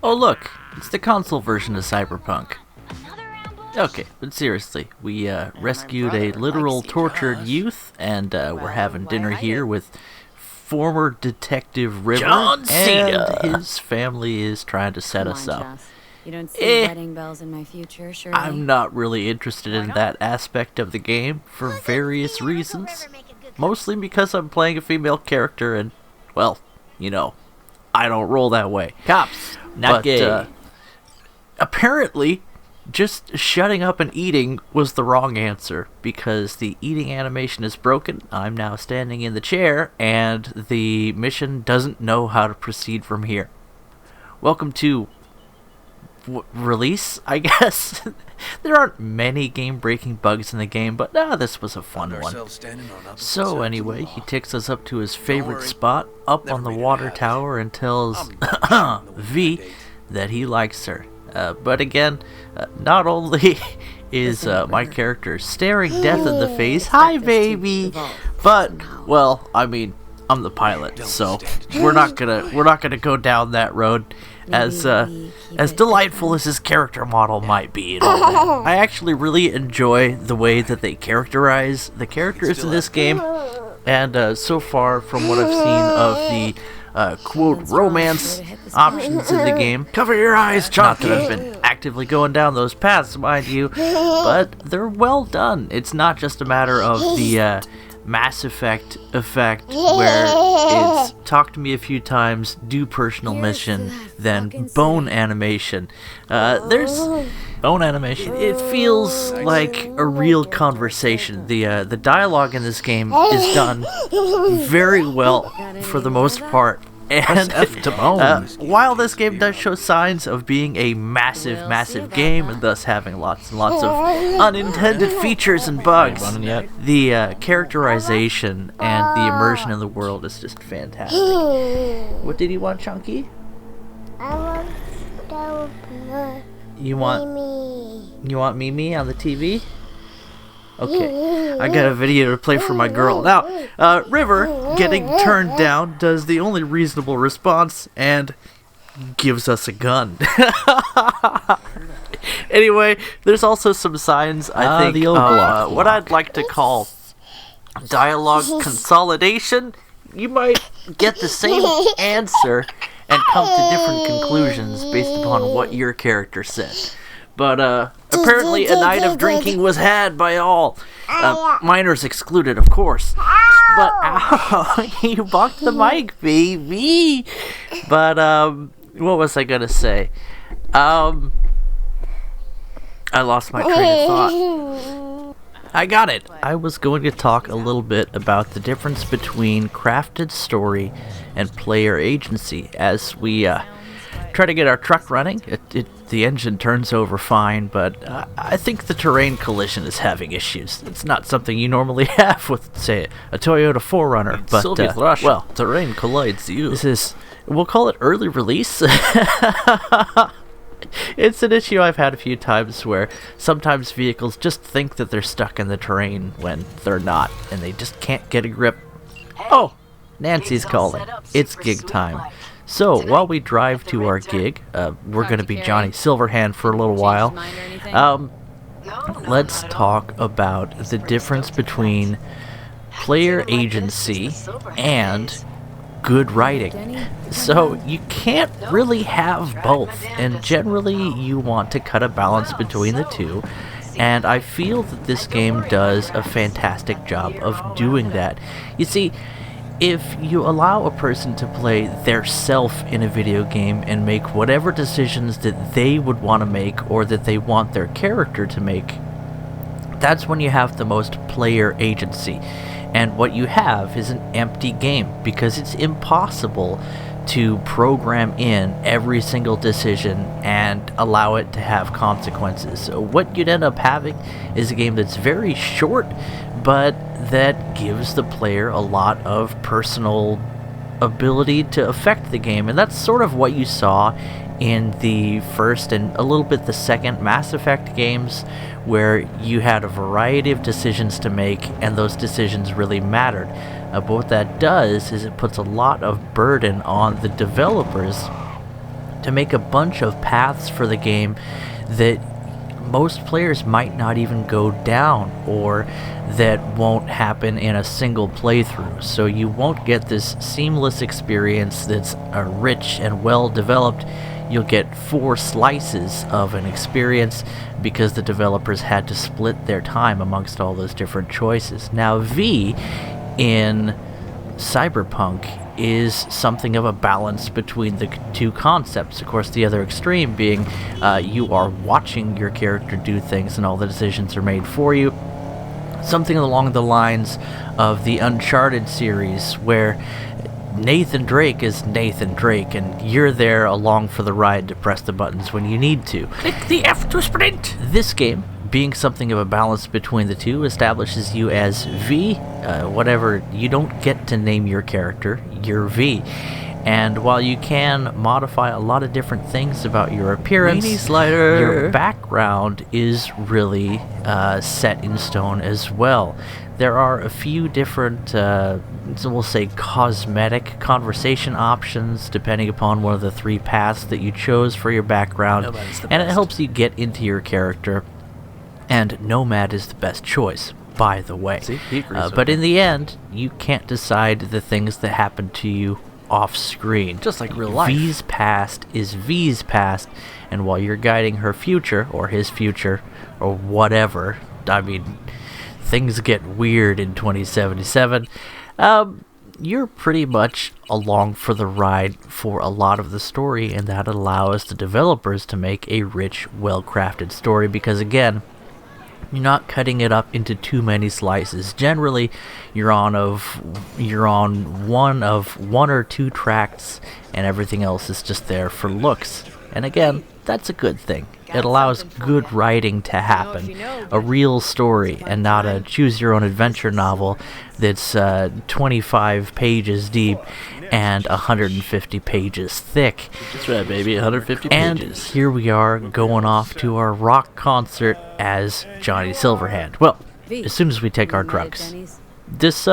Oh look, it's the console version of Cyberpunk. Okay, but seriously, we rescued a literal tortured youth, and we're having dinner here with former Detective River, John Cena. and his family is trying to set Come us on, up. Joss. You don't see wedding bells in my future, surely? I'm not really interested in that aspect of the game for various reasons. Mostly because I'm playing a female character and, well, I don't roll that way. Cops, not gay. Apparently, just shutting up and eating was the wrong answer, because the eating animation is broken. I'm now standing in the chair, and the mission doesn't know how to proceed from here. Welcome to release, I guess. There aren't many game-breaking bugs in the game, but this was a fun one. So anyway, he takes us up to his favorite spot, up on the water tower, and tells V that he likes her. But again, not only is my character staring death in the face, hi baby, but, well, I mean, I'm the pilot, so we're not gonna go down that road. As delightful as his character model might be and all that, I actually really enjoy the way that they characterize the characters in this game, and so far from what I've seen of the quote romance options in the game, Cover your eyes, not Chunky. that I've been actively going down those paths, mind you, but they're well done. It's not just a matter of the Mass Effect where it's talk to me a few times, do personal mission, then bone animation. There's bone animation. It feels like a real conversation. The dialogue in this game is done very well for the most part. And F to bone. while this game does show signs of being a massive game, and thus having lots and lots of unintended features and bugs, Running yet? the characterization and the immersion in the world is just fantastic. What did you want, Chunky? I want You want Mimi on the TV? Okay, I got a video to play for my girl. Now, River, getting turned down, does the only reasonable response and gives us a gun. Anyway, there's also some signs, I think, the old block. what I'd like to call dialogue consolidation. You might get the same answer and come to different conclusions based upon what your character said. But apparently a night of drinking was had by all. Minors excluded, of course. But, ow, you bumped the mic, baby. But, what was I gonna say? I lost my train of thought. I got it. I was going to talk a little bit about the difference between crafted story and player agency as we try to get our truck running. The engine turns over fine, but I think the terrain collision is having issues. It's not something you normally have with, say, a Toyota 4Runner. But Soviet Russia. well, Terrain collides you. this is, we'll call it early release. It's an issue I've had a few times where sometimes vehicles just think that they're stuck in the terrain when they're not, and they just can't get a grip. Oh, Nancy's calling. It's gig time. So, while we drive to our gig, we're going to be Johnny Silverhand for a little while. Let's talk about the difference between player agency and good writing. So, you can't really have both, and generally you want to cut a balance between the two, and I feel that this game does a fantastic job of doing that. You see, if you allow a person to play their self in a video game and make whatever decisions that they would want to make or that they want their character to make, that's when you have the most player agency. And what you have is an empty game, because it's impossible to program in every single decision and allow it to have consequences. So what you'd end up having is a game that's very short, but that gives the player a lot of personal ability to affect the game. And that's sort of what you saw in the first and a little bit the second Mass Effect games, where you had a variety of decisions to make, and those decisions really mattered. But what that does is it puts a lot of burden on the developers to make a bunch of paths for the game that most players might not even go down, or that won't happen in a single playthrough. So you won't get this seamless experience that's rich and well developed. You'll get 4 slices of an experience because the developers had to split their time amongst all those different choices. Now, V in Cyberpunk is something of a balance between the two concepts. Of course, the other extreme being you are watching your character do things and all the decisions are made for you. Something along the lines of the Uncharted series, where Nathan Drake is Nathan Drake, and you're there along for the ride to press the buttons when you need to. Click the F to sprint! This game, being something of a balance between the two, establishes you as V, whatever. You don't get to name your character, you're V. And while you can modify a lot of different things about your appearance, your background is really set in stone as well. There are a few different, we'll say, cosmetic conversation options, depending upon one of the 3 paths that you chose for your background, and it helps you get into your character. And Nomad is the best choice, by the way. See, he agrees But in the end, you can't decide the things that happen to you off-screen. Just like real life. V's past is V's past, and while you're guiding her future, or his future, or whatever, I mean, things get weird in 2077, you're pretty much along for the ride for a lot of the story, and that allows the developers to make a rich, well-crafted story, because again, you're not cutting it up into too many slices. Generally, you're on one or 2 tracks, and everything else is just there for looks. And again, that's a good thing. It allows good writing to happen, a real story, and not a choose-your-own-adventure novel that's 25 pages deep and 150 pages thick. That's right, baby, 150 and pages. And here we are going off to our rock concert as Johnny Silverhand. Well, as soon as we take our drugs. This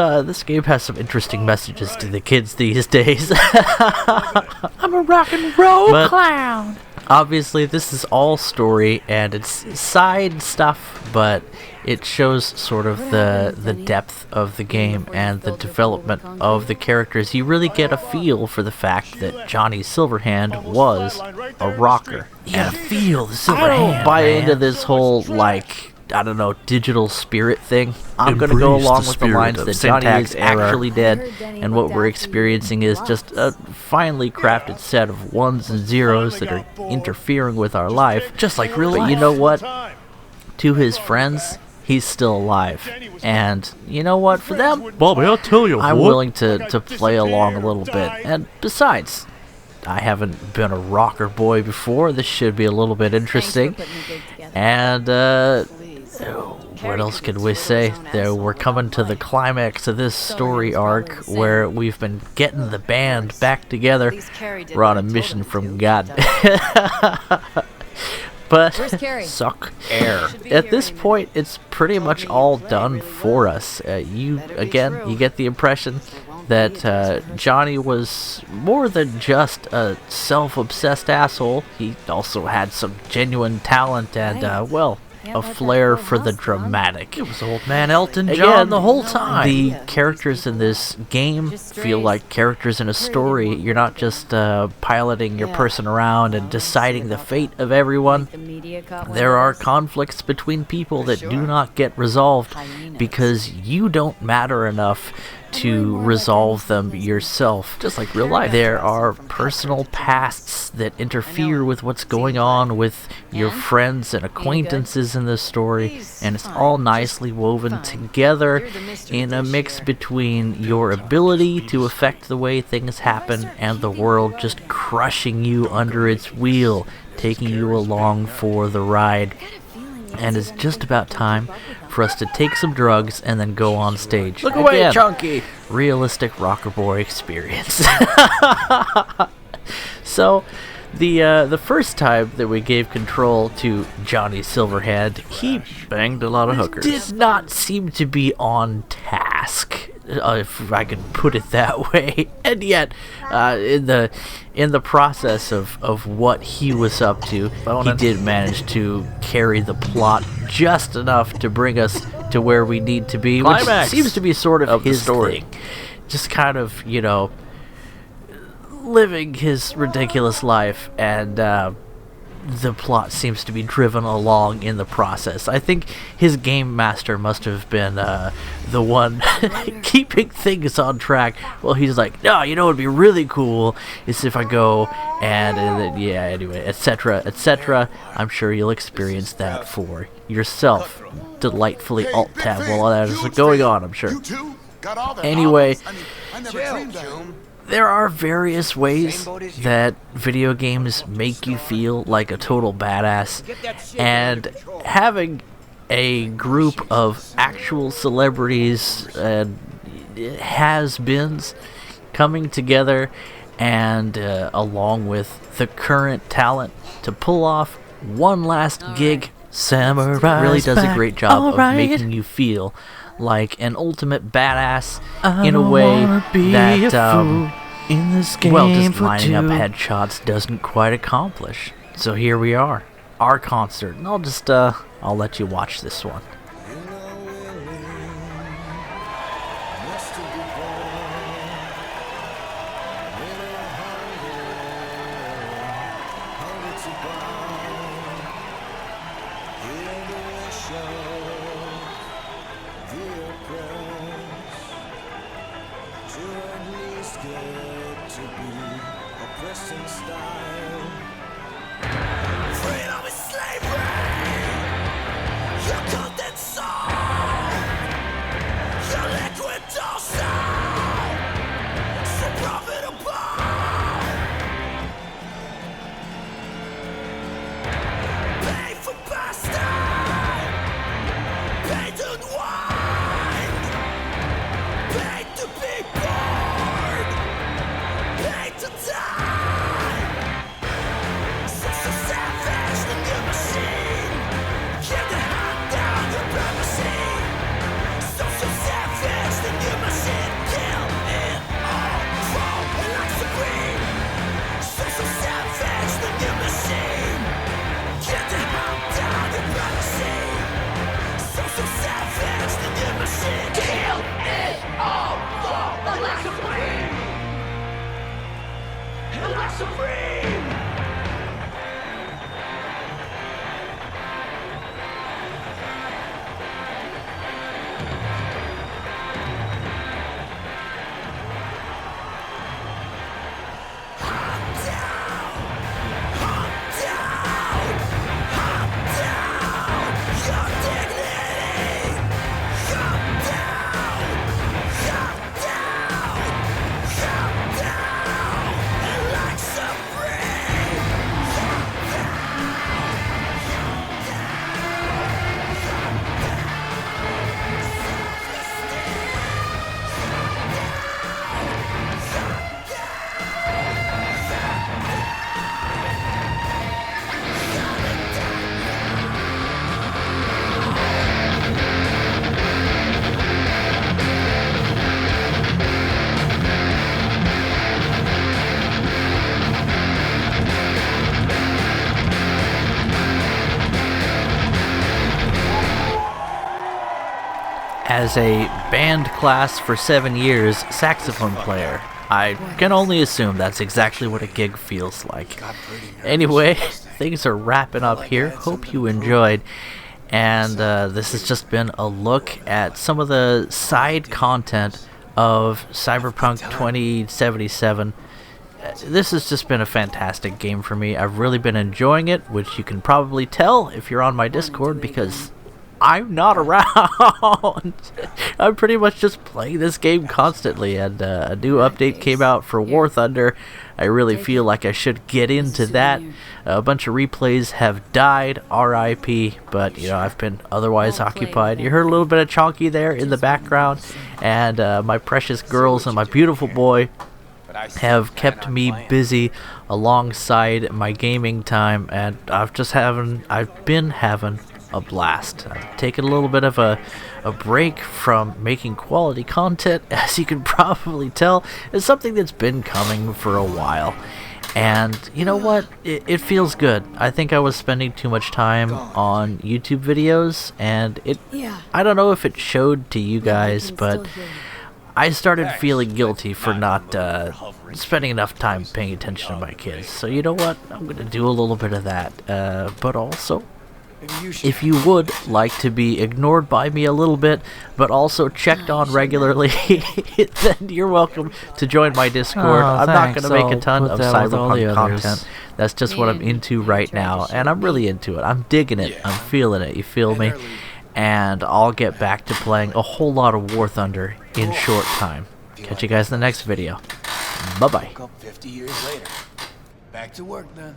game has some interesting messages to the kids these days. I'm a rock and roll clown. Obviously, this is all story, and it's side stuff, but it shows sort of the depth of the game and the development of the characters. You really get a feel for the fact that Johnny Silverhand was a rocker. You gotta feel the Silverhand. I don't buy into this whole, like, I don't know, digital spirit thing. I'm going to go along with the lines that Johnny is actually dead, and what we're experiencing is just a finely crafted set of ones and zeros that are interfering with our life. Just like real life. But you know what? To his friends, he's still alive. And you know what? For them, Bobby, I'll tell you I'm willing to play along a little bit. And besides, I haven't been a rocker boy before. This should be a little bit interesting. And, what else can we say? We're coming to the climax of this story arc where we've been getting the band back together. We're on a mission from God. But suck air. At this point, it's pretty much all done for us. You get the impression that Johnny was more than just a self-obsessed asshole. He also had some genuine talent and, a flair for the dramatic. It was old man Elton John the whole time. The characters in this game feel like characters in a story. You're not just piloting your person around and deciding the fate of everyone. There are conflicts between people that do not get resolved because you don't matter enough to resolve them yourself. Just like real life. There are personal pasts that interfere with what's going on with your friends and acquaintances in this story, and it's all nicely woven together in a mix between your ability to affect the way things happen and the world just crushing you under its wheel, taking you along for the ride. And it's just about time for us to take some drugs and then go on stage. Look away, Chunky! Realistic rocker boy experience. So, the first time that we gave control to Johnny Silverhand, he banged a lot of hookers. Did not seem to be on task. if I can put it that way. And yet, in the process of what he was up to, he did manage to carry the plot just enough to bring us to where we need to be, which seems to be sort of his story. Just kind of, you know, living his ridiculous life, and the plot seems to be driven along in the process. I think his game master must have been the one keeping things on track. Well, he's like, no, you know, it'd be really cool is if I go and then, yeah, anyway, etc., etc. I'm sure you'll experience that for yourself. Delightfully alt-tab while all that is going on, I'm sure. Anyway, there are various ways that video games make you feel like a total badass, and having a group of actual celebrities and has-beens coming together, and along with the current talent to pull off one last gig, Samurai really does a great job of making you feel like an ultimate badass in a way that in this game, well, just lining up headshots doesn't quite accomplish. So here we are, our concert, and I'll let you watch this one. As a band class for 7 years, saxophone player, I can only assume that's exactly what a gig feels like. Anyway, things are wrapping up here. Hope you enjoyed. And this has just been a look at some of the side content of Cyberpunk 2077. This has just been a fantastic game for me. I've really been enjoying it, which you can probably tell if you're on my Discord, because I'm not around. I'm pretty much just playing this game constantly, and a new update came out for War Thunder. I really feel like I should get into that. A bunch of replays have died, RIP, but you know, I've been otherwise occupied. You heard a little bit of Chonky there in the background, and my precious girls and my beautiful boy have kept me busy alongside my gaming time, and I've been having a blast. I've taken a little bit of a break from making quality content, as you can probably tell. It's something that's been coming for a while. And you know what? It feels good. I think I was spending too much time on YouTube videos, and I don't know if it showed to you guys, but I started feeling guilty for not spending enough time paying attention to my kids. So you know what? I'm going to do a little bit of that. But also, if you would like to be ignored by me a little bit, but also checked on regularly, then you're welcome to join my Discord. I'm not going to make a ton of Cyberpunk content. That's just what I'm into right now, and I'm really into it. I'm digging it. I'm feeling it. You feel me? And I'll get back to playing a whole lot of War Thunder in short time. Catch you guys in the next video. Bye-bye. 50 years later. Back to work then.